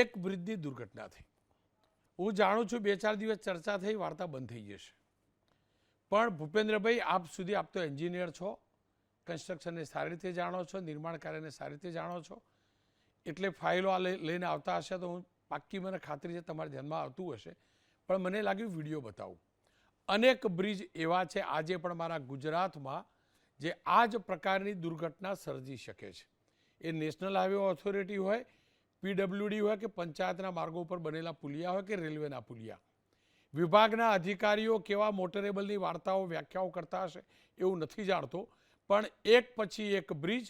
એક બ્રિજની દુર્ઘટના થઈ. હું જાણું છું 2-4 દિવસ ચર્ચા થઈ, વાર્તા બંધ થઈ જશે. પણ ભૂપેન્દ્રભાઈ, આપ સુધી આપ તો એન્જિનિયર છો, કન્સ્ટ્રક્શનને સારી રીતે જાણો છો, નિર્માણ કાર્યને સારી રીતે જાણો છો, એટલે ફાઇલો આ લઈને આવતા હશે તો હું પાક્કી મને ખાતરી છે તમારા ધ્યાનમાં આવતું હશે. પણ મને લાગ્યું વિડીયો બતાવું. અનેક બ્રિજ એવા છે આજે પણ મારા ગુજરાતમાં જે આ જ પ્રકારની દુર્ઘટના સર્જી શકે છે. એ નેશનલ હાઈવે ઓથોરિટી હોય, પીડબ્લ્યુડી હોય કે પંચાયતના માર્ગો ઉપર બનેલા પુલિયા હોય કે રેલવેના પુલિયા. વિભાગના અધિકારીઓ કેવા મોટરેબલની વાર્તાઓ વ્યાખ્યાઓ કરતા હશે એવું નથી જાણતો, પણ એક પછી એક બ્રિજ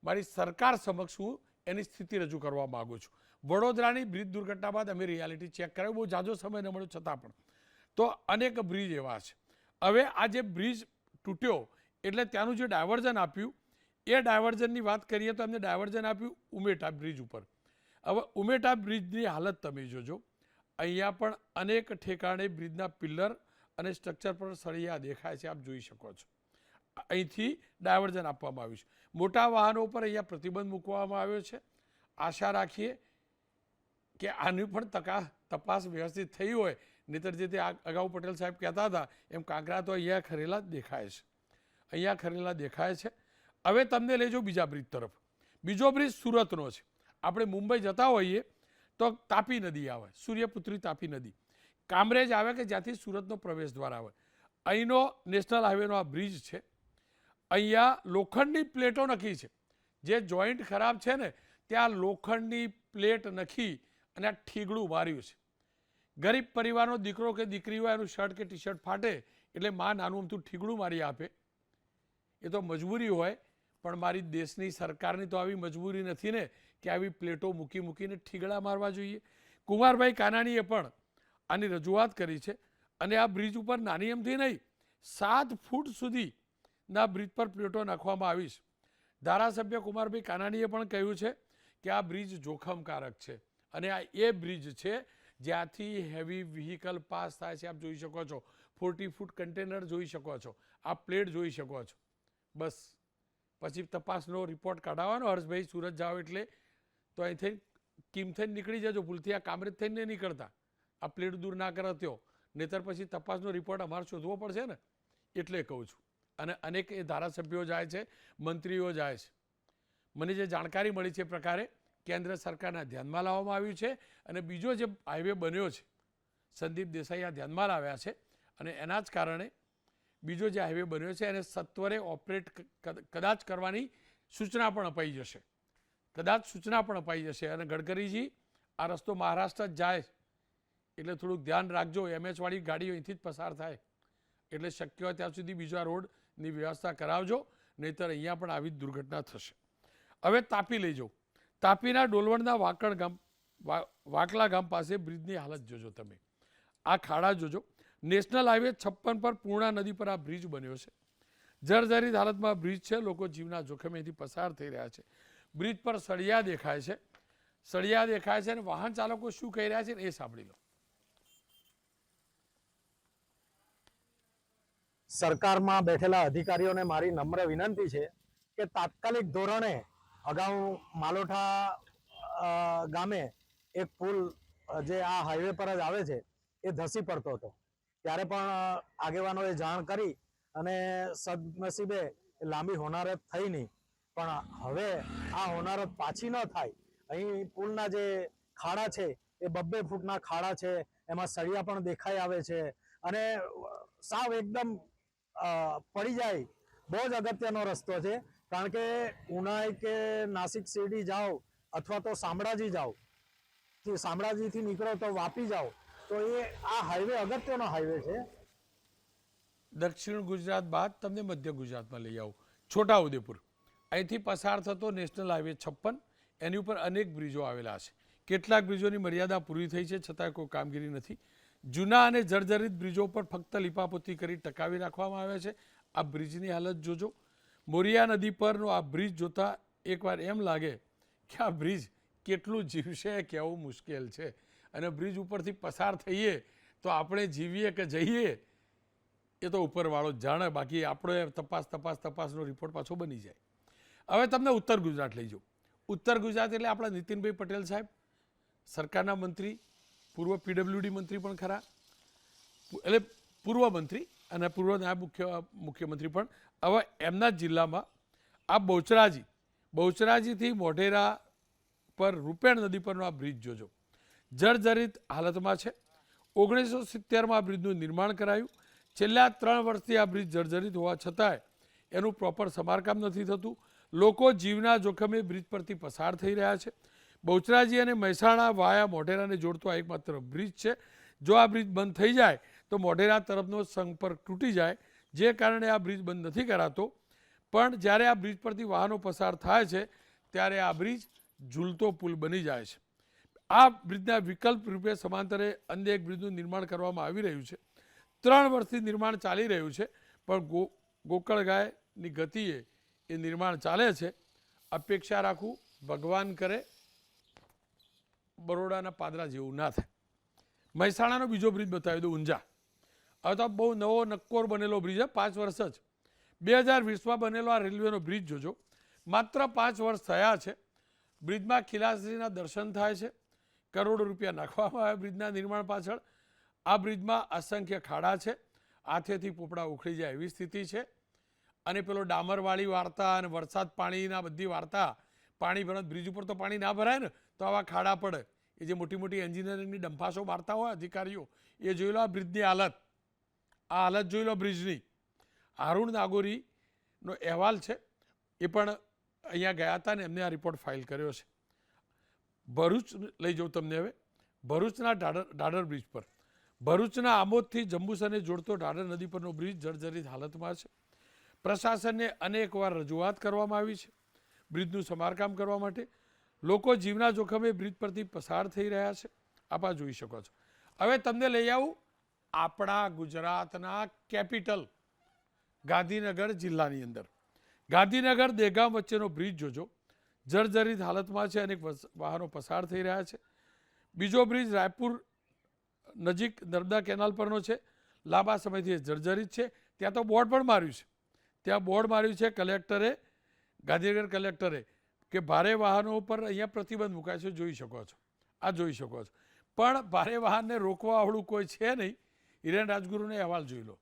મારી સરકાર સમક્ષ હું એની સ્થિતિ રજૂ કરવા માગું છું. વડોદરાની બ્રિજ દુર્ઘટના બાદ અમે રિયાલિટી ચેક કરાવ્યું, બહુ ઝાઝો સમય ન મળ્યો છતાં પણ. તો અનેક બ્રિજ એવા છે. હવે આ જે બ્રિજ તૂટ્યો એટલે ત્યાંનું જે ડાયવર્ઝન આપ્યું, એ ડાયવર્ઝનની વાત કરીએ તો એમને ડાયવર્ઝન આપ્યું ઉમેટા બ્રિજ ઉપર. હવે ઉમેટા બ્રિજની હાલત તમે જોજો. અહીંયા પણ અનેક ઠેકાણે બ્રિજના પિલ્લર અને સ્ટ્રક્ચર પર સળિયા દેખાય છે, આપ જોઈ શકો છો. અહીંથી ડાયવર્ઝન આપવામાં આવ્યું છે. મોટા વાહનો પર અહીંયા પ્રતિબંધ મૂકવામાં આવ્યો છે. આશા રાખીએ કે આની પણ તપાસ વ્યવસ્થિત થઈ હોય, નહીંતર જે તે અગાઉ પટેલ સાહેબ કહેતા હતા એમ કાંકરા તો અહીંયા ખરેલા જ દેખાય છે, અહીંયા ખરેલા દેખાય છે. હવે તમને લેજો બીજા બ્રિજ તરફ. બીજો બ્રિજ સુરતનો છે. આપણે મુંબઈ જતા હોઈએ તો તાપી નદી આવે, સૂર્યપુત્રી તાપી નદી, કામરેજ આવે કે જ્યાંથી સુરતનો પ્રવેશ દ્વાર આવે. અહીંનો નેશનલ હાઈવેનો આ બ્રિજ છે. અહીંયા લોખંડની પ્લેટો નખી છે. જે જોઈન્ટ ખરાબ છે ને ત્યાં લોખંડની પ્લેટ નખી અને આ ઠીગડું માર્યું છે. ગરીબ પરિવારનો દીકરો કે દીકરી હોય એનું શર્ટ કે ટી શર્ટ ફાટે એટલે માં નાનું અમથું ઠીગડું મારી આપે. એ તો મજબૂરી હોય, પણ મારી દેશની સરકારની તો આવી મજબૂરી નથી ને કે આવી પ્લેટો મૂકીને ઠીગડા મારવા જોઈએ. કુમારભાઈ કાનાણીએ પણ આની રજૂઆત કરી છે અને આ બ્રિજ ઉપર નાની એમથી નહીં 7 ફૂટ સુધીના બ્રિજ પર પ્લેટો નાખવામાં આવી છે. ધારાસભ્ય કુમારભાઈ કાનાણીએ પણ કહ્યું છે કે આ બ્રિજ જોખમકારક છે અને આ એ બ્રિજ છે જ્યાંથી હેવી વ્હીકલ પાસ થાય છે. આપ જોઈ શકો છો 40 ફૂટ કન્ટેનર જોઈ શકો છો, આ પ્લેટ જોઈ શકો છો. બસ પછી તપાસનો રિપોર્ટ કાઢવાનો. હર્ષભાઈ સુરત જાઓ એટલે તો અહીંથી કીમ થઈને નીકળી જજો, ભૂલથી આ કામરેજ થઈને નીકળતા, આ પ્લેટ દૂર ના કરો ત્યો, નહીતર પછી તપાસનો રિપોર્ટ અમારે શોધવો પડશે ને, એટલે કહું છું. અને અનેક એ ધારાસભ્યો જાય છે, મંત્રીઓ જાય છે. મને જે જાણકારી મળી છે એ પ્રકારે કેન્દ્ર સરકારના ધ્યાનમાં લાવવામાં આવ્યું છે અને બીજો જે હાઈવે બન્યો છે સંદીપ દેસાઈ આ ધ્યાનમાં લાવ્યા છે અને એના જ કારણે બીજો જે હાઈવે બન્યો છે એને સત્વરે ઓપરેટ કદાચ કરવાની સૂચના પણ અપાઈ જશે, અને ગડકરીજી આ રસ્તો મહારાષ્ટ્ર જ જાય એટલે થોડુંક ધ્યાન રાખજો. MS વાળી ગાડીઓ અહીંથી જ પસાર થાય એટલે શક્ય હોય ત્યાં સુધી બીજા રોડની વ્યવસ્થા કરાવજો, નહીંતર અહીંયા પણ આવી જ દુર્ઘટના થશે. હવે તાપી લઈ જાઓ. તાપીના ડોલવણના વાકલા ગામ પાસે બ્રિજની હાલત જોજો તમે. આ ખાડા જોજો. નેશનલ હાઈવે 56 પર પૂર્ણા નદી પર આ બ્રિજ બન્યો છે. જર્જરિત હાલતમાં બ્રિજ છે. લોકો જીવના જોખમેથી પસાર થઈ રહ્યા છે. બ્રિજ પર સળિયા દેખાય છે અને વાહન ચાલકો શું કહી રહ્યા છે એ સાંભળી લો. સરકારમાં બેઠેલા અધિકારીઓને મારી નમ્ર વિનંતી છે કે તાત્કાલિક ધોરણે અગાઉ માલોઠા ગામે એક પુલ જે આ હાઈવે પર જ આવે છે એ ધસી પડતો હતો. ત્યારે પણ આગેવાનોએ જાણ કરી અને સદનસીબે લાંબી હોનારત થઈ નહીં. પણ હવે આ હોનારત પાછી ન થાય. અહીં પુલના જે ખાડા છે એ 2-2 ફૂટના ખાડા છે, એમાં સળિયા પણ દેખાઈ આવે છે અને સાવ એકદમ પડી જાય બહુ જ અગત્યનો રસ્તો છે. કારણ કે ઉનાઈ કે નાસિક શિરડી જાઓ અથવા તો શામળાજી જાઓ, શામળાજીથી નીકળો તો વાપી જાઓ, તો એ આ હાઈવે અગત્યનો હાઈવે છે. દક્ષિણ ગુજરાત બાદ તમને મધ્ય ગુજરાતમાં લઈ આવું. છોટાઉદેપુર અહીંથી પસાર થતો નેશનલ હાઈવે 56, એની ઉપર અનેક બ્રિજો આવેલા છે. કેટલાક બ્રિજોની મર્યાદા પૂરી થઈ છે છતાં કોઈ કામગીરી નથી. જૂના અને જર્જરિત બ્રિજો પર ફક્ત લીપાપોતી કરી ટકાવી રાખવામાં આવ્યા છે. આ બ્રિજની હાલત જોજો. મોરિયા નદી પરનો આ બ્રિજ જોતા એકવાર એમ લાગે કે આ બ્રિજ કેટલું જીવશે કહેવું મુશ્કેલ છે. અને બ્રિજ ઉપરથી પસાર થઈએ તો આપણે જીવીએ કે જઈએ એ તો ઉપરવાળો જ જાણે, બાકી આપણે તપાસનો રિપોર્ટ પાછો બની જાય. હવે તમને ઉત્તર ગુજરાત લઈ જાઉં. ઉત્તર ગુજરાત એટલે આપણા નીતિનભાઈ પટેલ સાહેબ સરકારના મંત્રી, પૂર્વ પીડબ્લ્યુડી મંત્રી પણ ખરા, એટલે પૂર્વ મંત્રી અને પૂર્વ નાયબ મુખ્યમંત્રી પણ. હવે એમના જિલ્લામાં આ બહુચરાજીથી મોઢેરા પર રૂપેણ નદી પરનો આ બ્રિજ જોજો, જર્જરિત હાલતમાં છે. 1970માં આ બ્રિજનું નિર્માણ કરાયું. છેલ્લા 3 વર્ષથી આ બ્રિજ જર્જરિત હોવા છતાંય એનું પ્રોપર સમારકામ નથી થતું. લોકો જીવના જોખમે બ્રિજ પરથી પસાર થઈ રહ્યા છે. બહુચરાજી અને મહેસાણા વાયા મોઢેરાને જોડતો આ એકમાત્ર બ્રિજ છે. જો આ બ્રિજ બંધ થઈ જાય તો મોઢેરા તરફનો સંપર્ક તૂટી જાય, જે કારણે આ બ્રિજ બંધ નથી કરાતો. પણ જ્યારે આ બ્રિજ પરથી વાહનો પસાર થાય છે ત્યારે આ બ્રિજ ઝૂલતો પુલ બની જાય છે. આ બ્રિજના વિકલ્પ રૂપે સમાંતરે અન્ય એક બ્રિજનું નિર્માણ કરવામાં આવી રહ્યું છે. 3 વર્ષથી નિર્માણ ચાલી રહ્યું છે, પણ ગોકળગાયની ગતિએ એ નિર્માણ ચાલે છે. અપેક્ષા રાખું ભગવાન કરે બરોડાના પાદરા જેવું ના થાય. મહેસાણાનો બીજો બ્રિજ બતાવી દો, ઊંઝા. હવે તો બહુ નવો નક્કોર બનેલો બ્રિજ છે, 5 વર્ષ જ. 2020માં બનેલો આ રેલવેનો બ્રિજ જોજો, માત્ર 5 વર્ષ થયા છે. બ્રિજમાં ખીલાશ્રીના દર્શન થાય છે. કરોડો રૂપિયા નાખવામાં આવ્યા બ્રિજના નિર્માણ પાછળ. આ બ્રિજમાં અસંખ્ય ખાડા છે, હાથેથી પોપડા ઉખડી જાય એવી સ્થિતિ છે. અને પેલો ડામરવાળી વાર્તા અને વરસાદ પાણીના બધી વાર્તા, પાણી ભરાય બ્રિજ ઉપર તો પાણી ના ભરાય ને, તો આવા ખાડા પડે. એ જે મોટી મોટી એન્જિનિયરિંગની ડંફાસો મારતા હોય અધિકારીઓ, એ જોઈ લો આ બ્રિજની હાલત. આ હાલત જોઈ લો બ્રિજની. હારૂણ નાગોરીનો અહેવાલ છે, એ પણ અહીંયા ગયા હતા ને એમને આ રિપોર્ટ ફાઇલ કર્યો છે. ભરૂચ લઈ જાઉં તમને હવે. ભરૂચના ઢાઢર બ્રિજ પર, ભરૂચના આમોદથી જંબુસરને જોડતો ઢાઢર નદી પરનો બ્રિજ જર્જરિત હાલતમાં છે. પ્રશાસનને અનેકવાર રજૂઆત કરવામાં આવી છે બ્રિજનું સમારકામ કરવા માટે. લોકો જીવના જોખમે બ્રિજ પરથી પસાર થઈ રહ્યા છે. આપ આ જોઈ શકો છો. હવે તમને લઈ આવું આપણા ગુજરાતના કેપિટલ ગાંધીનગર જિલ્લાની અંદર. ગાંધીનગર દહેગામ વચ્ચેનો બ્રિજ જોજો, જર્જરિત હાલતમાં છે. અનેક વાહનો પસાર થઈ રહ્યા છે. બીજો બ્રિજ રાયપુર નજીક નર્મદા કેનાલ પરનો છે, લાંબા સમયથી જર્જરિત છે. ત્યાં તો બોર્ડ પણ માર્યું છે, ત્યાં બોર્ડ માર્યું છે કલેક્ટરે, ગાંધીનગર કલેક્ટરે, કે ભારે વાહનો પર અહીંયા પ્રતિબંધ મુકાય છે. જોઈ શકો છો, આ જોઈ શકો છો. પણ ભારે વાહનને રોકવા વાળું કોઈ છે નહીં. હિરેન રાજગુરુનો અહેવાલ જોઈ લો.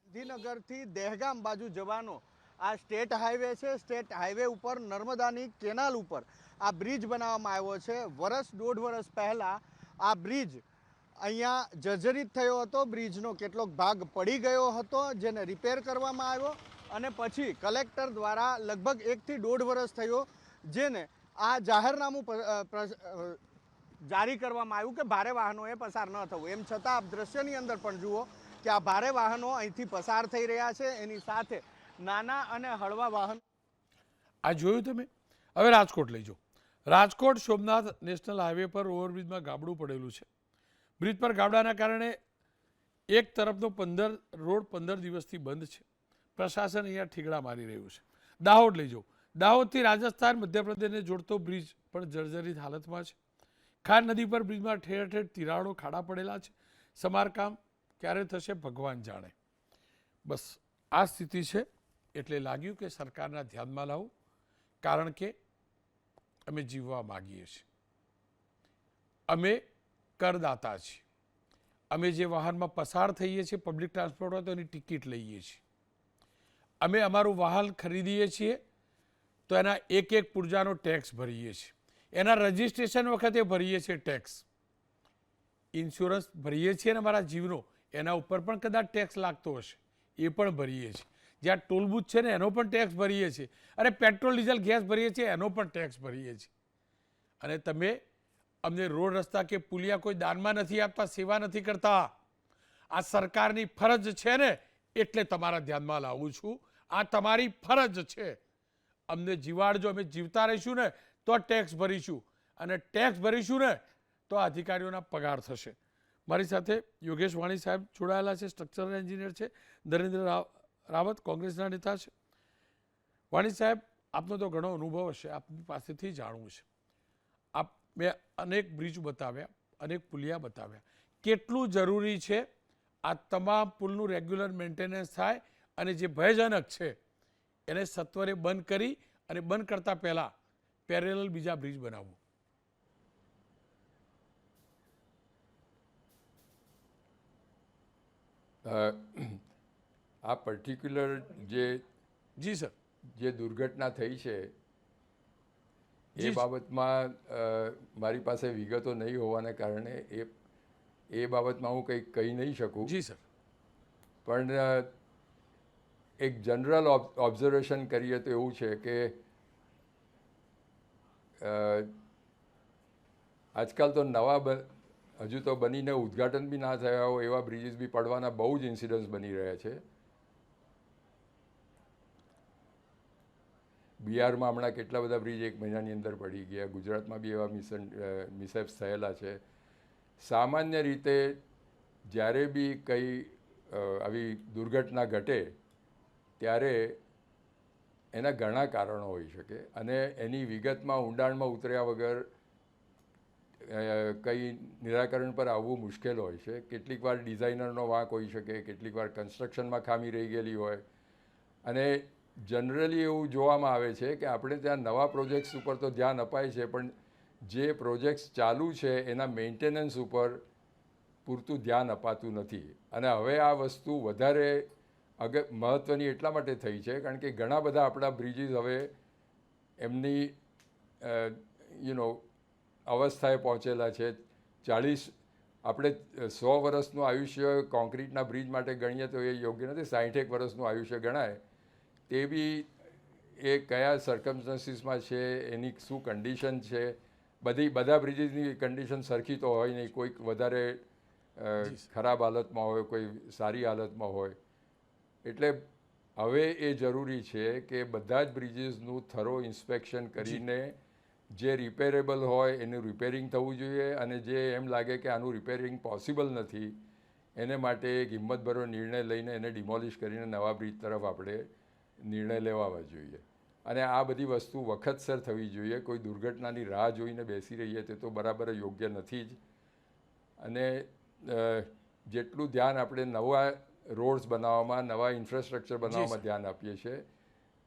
ગાંધીનગરથી દહેગામ બાજુ જવાનો આ સ્ટેટ હાઈવે છે. સ્ટેટ હાઈવે ઉપર નર્મદાની કેનાલ ઉપર આ બ્રિજ બનાવવામાં આવ્યો છે. 1.5 વર્ષ પહેલાં આ બ્રિજ અહીંયા જર્જરિત થયો હતો. બ્રિજનો કેટલોક ભાગ પડી ગયો હતો, જેને રિપેર કરવામાં આવ્યો અને પછી કલેક્ટર દ્વારા લગભગ 1 થી 1.5 વર્ષ થયો, જેને આ જાહેરનામું જારી કરવામાં આવ્યું કે ભારે વાહનોએ પસાર ન થવું. એમ છતાં આપ દ્રશ્યની અંદર પણ જુઓ કે આ ભારે વાહનો અહીંથી પસાર થઈ રહ્યા છે, એની સાથે નાના અને હળવા વાહન. આ જોયું તમે. હવે રાજકોટ લઈ જાઓ. રાજકોટ સોમનાથ નેશનલ હાઈવે પર ઓવરબ્રિજમાં ગાબડું પડેલું છે. બ્રિજ પર ગાબડાના કારણે એક તરફનો રોડ 15 દિવસથી બંધ છે. પ્રશાસન અહીંયા ઠીકડા મારી રહ્યું છે. દાહોદ લઈ જાઓ. દાહોદથી રાજસ્થાન મધ્યપ્રદેશને જોડતો બ્રિજ પણ જર્જરિત હાલતમાં છે. ખાર નદી પર બ્રિજમાં ઠેર ઠેર તિરાડો, ખાડા પડેલા છે. સમારકામ ક્યારે થશે ભગવાન જાણે. બસ આ સ્થિતિ છે. એટલે લાગ્યું કે સરકારના ધ્યાનમાં લાવું, કારણ કે અમે જીવવા માગીએ છીએ. અમે કરદાતા છીએ. અમે જે વાહનમાં પસાર થઈએ છીએ પબ્લિક ટ્રાન્સપોર્ટ હોય તો એની ટિકિટ લઈએ છીએ. અમે અમારું વાહન ખરીદીએ છીએ તો એના એક પુર્જાનો ટેક્સ ભરીએ છીએ. એના રજિસ્ટ્રેશન વખતે ભરીએ છીએ ટેક્સ. ઇન્સ્યોરન્સ ભરીએ છીએ ને અમારા જીવનો, એના ઉપર પણ કદાચ ટેક્સ લાગતો હશે, એ પણ ભરીએ છીએ. જ્યાં ટોલ બૂથ છે ને એનો પણ ટેક્સ ભરીએ છીએ. અને પેટ્રોલ ડીઝલ ગેસ ભરીએ છીએ, એનો પણ ટેક્સ ભરીએ છીએ. અને તમે અમને રોડ રસ્તા કે પુલિયા કોઈ દાનમાં નથી આપતા, સેવા નથી કરતા. આ સરકારની ફરજ છે ને, એટલે તમારા ધ્યાનમાં લાવું છું. આ તમારી ફરજ છે. અમને જીવાડજો, અમે જીવતા રહીશું ને તો ટેક્સ ભરીશું, અને ટેક્સ ભરીશું ને તો અધિકારીઓના પગાર થશે. મારી સાથે યોગેશ વાણી સાહેબ જોડાયેલા છે, સ્ટ્રક્ચરલ એન્જિનિયર છે. નરેન્દ્ર રાવત કોંગ્રેસના નેતા છે. વાણી સાહેબ, આપનો તો ઘણો અનુભવ હશે, આપની પાસેથી જાણવું છે. મેં અનેક બ્રિજ બતાવ્યા, અનેક પુલિયા બતાવ્યા. કેટલું જરૂરી છે આ તમામ પુલનું રેગ્યુલર મેન્ટેનન્સ થાય, અને જે ભયજનક છે એને સત્વરે બંધ કરી અને બંધ કરતા પહેલા પેરેલલ બીજા બ્રિજ બનાવવું. આ પર્ટિક્યુલર જી સર. જે દુર્ઘટના થઈ છે જી. એ બાબતમાં મારી પાસે વિગતો નહીં હોવાને કારણે એ બાબતમાં હું કંઈ કહી નહીં શકું. જી સર. પણ એક જનરલ ઓબ્ઝર્વેશન કરીએ તો એવું છે કે આજકાલ તો હજુ તો બનીને ઉદ્ઘાટન બી ના થયા હોય એવા બ્રિજીસ બી પડવાના બહુ જ ઇન્સિડન્ટ્સ બની રહ્યા છે. બિહારમાં હમણાં કેટલા બધા બ્રિજ એક મહિનાની અંદર પડી ગયા. ગુજરાતમાં બી એવા મિસહેપ્સ થયેલા છે. સામાન્ય રીતે જ્યારે બી કંઈ આવી દુર્ઘટના ઘટે ત્યારે એના ઘણા કારણો હોઈ શકે અને એની વિગતમાં ઊંડાણમાં ઉતર્યા વગર કંઈ નિરાકરણ પર આવવું મુશ્કેલ હોય છે. કેટલીક વાર ડિઝાઇનરનો વાંક હોઈ શકે, કેટલીક વાર કન્સ્ટ્રક્શનમાં ખામી રહી ગયેલી હોય અને જનરલી એવું જોવામાં આવે છે કે આપણે ત્યાં નવા પ્રોજેક્ટ્સ ઉપર તો ધ્યાન અપાય છે પણ જે પ્રોજેક્ટ્સ ચાલુ છે એના મેન્ટેનન્સ ઉપર પૂરતું ધ્યાન અપાતું નથી. અને હવે આ વસ્તુ વધારે મહત્ત્વની એટલા માટે થઈ છે કારણ કે ઘણા બધા આપણા બ્રિજીસ હવે એમની અવસ્થાએ પહોંચેલા છે. આપણે 100 વર્ષનું આયુષ્ય કોન્ક્રીટના બ્રિજ માટે ગણીએ તો એ યોગ્ય નથી. 60 વર્ષનું આયુષ્ય ગણાય. તે બી એ કયા સર્કમસ્ટન્સીસમાં છે, એની શું કન્ડિશન છે, બધા બ્રિજીસની કન્ડિશન સરખી તો હોય નહીં. કોઈક વધારે ખરાબ હાલતમાં હોય, કોઈ સારી હાલતમાં હોય. એટલે હવે એ જરૂરી છે કે બધા જ બ્રિજીસનું થરો ઇન્સ્પેક્શન કરીને જે રિપેરેબલ હોય એનું રિપેરિંગ થવું જોઈએ અને જે એમ લાગે કે આનું રિપેરિંગ પોસિબલ નથી એને માટે એક હિંમતભરો નિર્ણય લઈને એને ડિમોલિશ કરીને નવા બ્રિજ તરફ આપણે નિર્ણય લેવા જોઈએ. અને આ બધી વસ્તુ વખતસર થવી જોઈએ. કોઈ દુર્ઘટનાની રાહ જોઈને બેસી રહીએ તે તો બરાબર યોગ્ય નથી જ. અને જેટલું ધ્યાન આપણે નવા રોડ્સ બનાવવામાં, નવા ઇન્ફ્રાસ્ટ્રક્ચર બનાવવામાં ધ્યાન આપીએ છીએ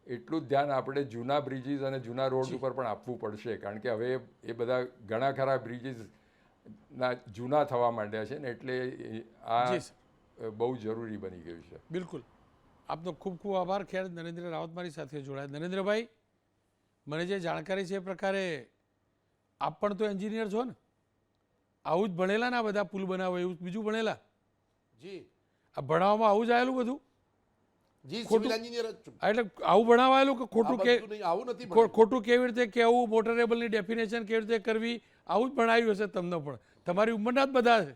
એટલું જ ધ્યાન આપણે જૂના બ્રિજીસ અને જૂના રોડ ઉપર પણ આપવું પડશે. કારણ કે હવે એ બધા ઘણા ખરા બ્રિજીસના જૂના થવા માંડ્યા છે ને એટલે આ બહુ જરૂરી બની ગયું છે. બિલકુલ. આપનો ખૂબ ખૂબ આભાર. ખેર નરેન્દ્ર રાવત મારી સાથે જોડાયા. નરેન્દ્રભાઈ, મને જે જાણકારી છે એ પ્રકારે આપ પણ તો એન્જિનિયર છો ને? આવું જ ભણેલા ને આ બધા પુલ બનાવો એવું બીજું ભણેલા? જી. આ ભણાવવામાં આવું જ આવેલું બધું? જી, સિવિલ એન્જિનિયર જ છું. એટલે આવું ભણાવાયેલું કે ખોટું આવું નથી ખોટું કેવી રીતે કહેવું, મોટરેબલની ડેફિનેશન કેવી રીતે કરવી, આવું જ ભણાવ્યું હશે તમને પણ. તમારી ઉંમરના જ બધા છે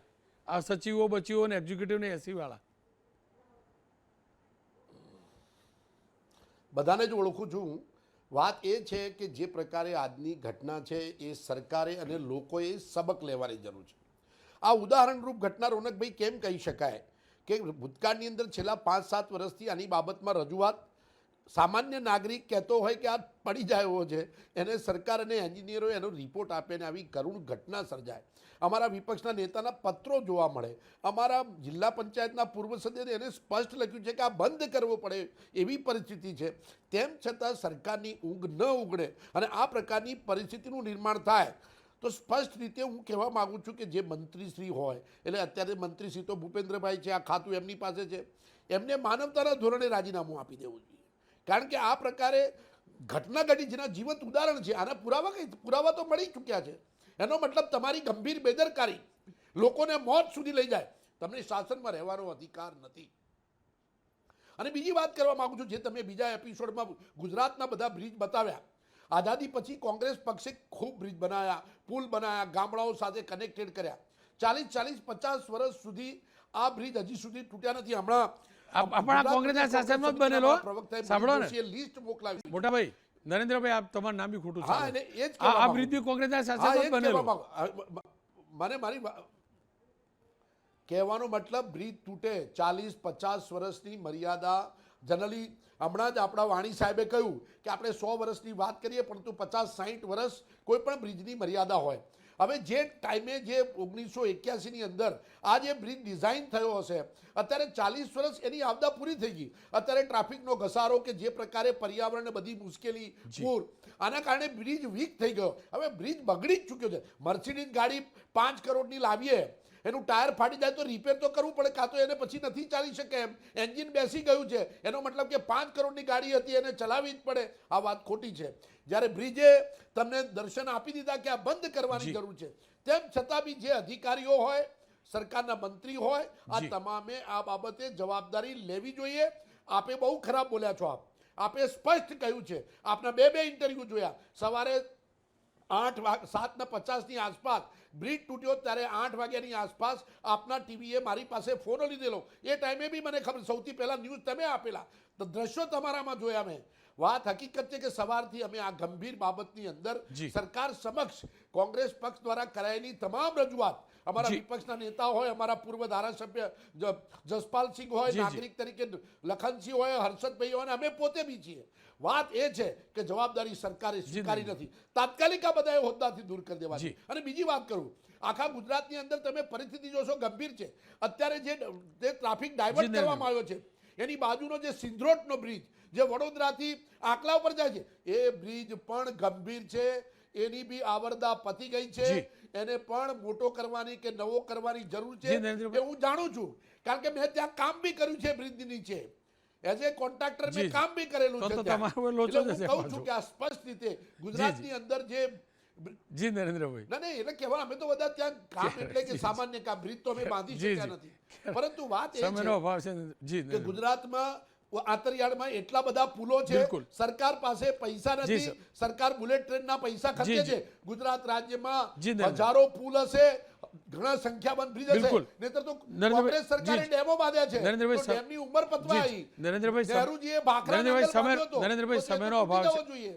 આ સચિવો બચીવો ને એક્ઝિક્યુટિવ ને એસી વાળા. બધાને જ ઓળખું છું. વાત એ છે કે જે પ્રકારે આજની ઘટના છે એ સરકારે અને લોકોએ સબક લેવાની જરૂર છે. આ ઉદાહરણરૂપ ઘટના રોનકભાઈ કેમ કહી શકાય કે ભૂતકાળની અંદર છેલ્લા 5-7 વર્ષથી આની બાબતમાં રજૂઆત સામાન્ય નાગરિક કહેતો હોય કે આ પડી જાય એવો છે, એને સરકાર અને એન્જિનિયરો એનો રિપોર્ટ આપે ને આવી કરુણ ઘટના સર્જાય. અમારા વિપક્ષના નેતાના પત્રો જોવા મળે. અમારા જિલ્લા પંચાયતના પૂર્વ સદસ્યએ એને સ્પષ્ટ લખ્યું છે કે આ બંધ કરવો પડે એવી પરિસ્થિતિ છે. તેમ છતાં સરકારની ઊંઘ ન ઉગડે અને આ પ્રકારની પરિસ્થિતિનું નિર્માણ થાય તો સ્પષ્ટ રીતે હું કહેવા માગું છું કે જે મંત્રીશ્રી હોય, એટલે અત્યારે મંત્રીશ્રી તો ભૂપેન્દ્રભાઈ છે, આ ખાતું એમની પાસે છે, એમને માનવતાના ધોરણે રાજીનામું આપી દેવું જોઈએ. કારણ કે આ પ્રકારે ઘટના ઘટી જેના જીવંત ઉદાહરણ છે. આના પુરાવા તો મળી ચૂક્યા છે. એનો મતલબ તમારી ગંભીર બેદરકારી લોકોને મોત સુધી લઈ જાય. તમને શાસનમાં રહેવાનો અધિકાર નથી. અને બીજી વાત કરવા માંગુ છું, જે તમે બીજા એપિસોડમાં ગુજરાતના બધા બ્રિજ બતાવ્યા. આઝાદી પછી કોંગ્રેસ પક્ષે ખૂબ બ્રિજ બનાવ્યા, પુલ બનાવ્યા, ગામડાઓ સાથે કનેક્ટેડ કર્યા. 40-50 વર્ષ સુધી આ બ્રિજ હજી સુધી તૂટ્યા નથી. હમણાં કોંગ્રેસના શાસનમાં જ બનેલો. સાંભળો ને લિસ્ટ મોકલાવી. મોટા ભાઈ નરેન્દ્રભાઈ, આપ તમારું નામ બી ખોટું છે. હા, એ જ આ બ્રિજ બી કોંગ્રેસના શાસનમાં જ બનેલો. મને મારી કહેવાનો મતલબ બ્રિજ તૂટે 40-50 વર્ષની મર્યાદા જનરલી હમણાં જ આપણા વાણી સાહેબે કહ્યું કે આપણે 100 વર્ષની વાત કરીએ પરંતુ 50-60 વર્ષ કોઈ પણ બ્રિજની મર્યાદા હોય. હવે જે ટાઈમે જે 1981ની અંદર આ જે બ્રિજ ડિઝાઇન થયો હશે, અત્યારે 40 વર્ષ એની આવતા પૂરી થઈ ગઈ. અત્યારે ટ્રાફિકનો ઘસારો કે જે પ્રકારે પર્યાવરણને બધી મુશ્કેલી, પૂર, આના કારણે બ્રિજ વીક થઈ ગયો. હવે બ્રિજ બગડી જ ચૂક્યો છે. મર્સિડીઝ ગાડી 5 કરોડની લાવીએ, એનું ટાયર ફાટી જાય તો રિપેર તો કરવું પડે, કાં તો એને પછી નથી ચાલી શકે એમ, એન્જિન બેસી ગયું છે, એનો મતલબ કે 5 કરોડની ગાડી હતી એને ચલાવવી જ પડે. આ વાત ખોટી છે. જ્યારે બ્રિજે તમને દર્શન આપી દીધા કે આ બંધ કરવાની જરૂર છે, તેમ છતાં બી જે અધિકારીઓ હોય, સરકારના મંત્રી હોય, આ તમામે આ બાબતે જવાબદારી લેવી જોઈએ. આપે બહુ ખરાબ બોલ્યા છો. આપે સ્પષ્ટ કહ્યું છે, આપના બે ઇન્ટરવ્યૂ જોયા, સવારે 7:50ની આસપાસ બ્રિજ તૂટ્યો, ત્યારે 8 વાગ્યાની આસપાસ આપના ટીવીએ મારી પાસે ફોન લીધેલો. એ ટાઈમે બી મને ખબર, સૌથી પહેલા ન્યૂઝ તમે આપેલા, તો દ્રશ્યો તમારામાં જોયા મેં. વાત હકીકત છે કે સવારથી અમે આ ગંભીર બાબતની અંદર સરકાર સમક્ષ કોંગ્રેસ પક્ષ દ્વારા કરાયેલી તમામ રજૂઆત, અમારા વિપક્ષના નેતા હોય, અમારા પૂર્વ ધારાસભ્ય જસપાલસિંહ હોય, નાગરિક તરીકે લખનસિંહ હોય, હર્ષદભાઈ હોય, અને અમે પોતે બી છીએ. વાત એ છે કે જવાબદારી સરકારે સ્વીકારી નથી. તાત્કાલિક આ બધા હોદ્દાથી દૂર કરી દેવા. અને બીજી વાત કરું, આખા ગુજરાતની અંદર તમે પરિસ્થિતિ જોશો, ગંભીર છે. અત્યારે જે ટ્રાફિક ડાયવર્ટ કરવામાં આવ્યો છે, એની બાજુનો જે સિંધરોટનો બ્રિજ જે વડોદરાથી આકલા ઉપર જાય છે, એ બ્રિજ પણ ગંભીર છે. એની બી આવરદા પતી ગઈ છે. એને પણ મોટો કરવાની કે નવો કરવાની જરૂર છે. એ હું જાણું છું, કારણ કે મેં ત્યાં કામ બી કર્યું છે બ્રિજની નીચે. એઝ એ કોન્ટ્રાક્ટર મેં કામ બી કરેલું છે. હું કહું છું કે આ સ્પષ્ટ રીતે ગુજરાતની અંદર જે જી નરેન્દ્રભાઈ, ના એટલે કહેવા, અમે તો બધા ત્યાં કામ એટલે કે સામાન્ય કામ, બ્રિજ તો અમે બાંધી શક્યા નથી. પરંતુ વાત એ છે કે ગુજરાતમાં આંતરિયાળમાં એટલા બધા પુલો છે, સરકાર પાસે પૈસા નથી. સરકાર બુલેટ ટ્રેનના પૈસા ખર્ચે છે. ગુજરાત રાજ્યમાં હજારો પુલ હશે, ઘણા સંખ્યાબંધ બ્રિજ હશે. નહીતર તો કોંગ્રેસ સરકારે ડેમો બાંધ્યા છે. ડેમની ઉંમર પતવા આવી. નહેરુજીએ ભાખરા નરેન્દ્રભાઈ સમયનો અભાવ છે.